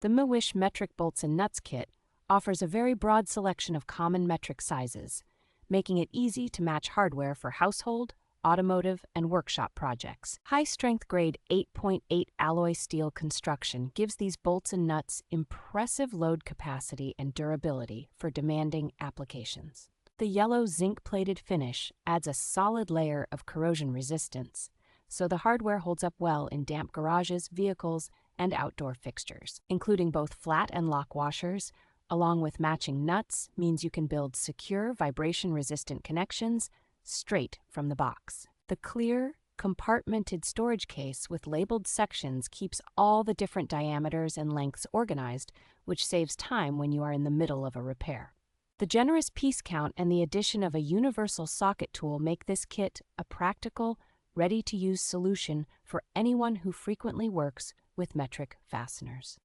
The MYWISH metric bolts and nuts kit offers a very broad selection of common metric sizes, making it easy to match hardware for household, automotive, and workshop projects. High-strength grade 8.8 alloy steel construction gives these bolts and nuts impressive load capacity and durability for demanding applications. The yellow zinc-plated finish adds a solid layer of corrosion resistance, so the hardware holds up well in damp garages, vehicles, and outdoor fixtures. Including both flat and lock washers, along with matching nuts, means you can build secure, vibration-resistant connections straight from the box. The clear, compartmented storage case with labeled sections keeps all the different diameters and lengths organized, which saves time when you are in the middle of a repair. The generous piece count and the addition of a universal socket tool make this kit a practical, ready-to-use solution for anyone who frequently works with metric fasteners.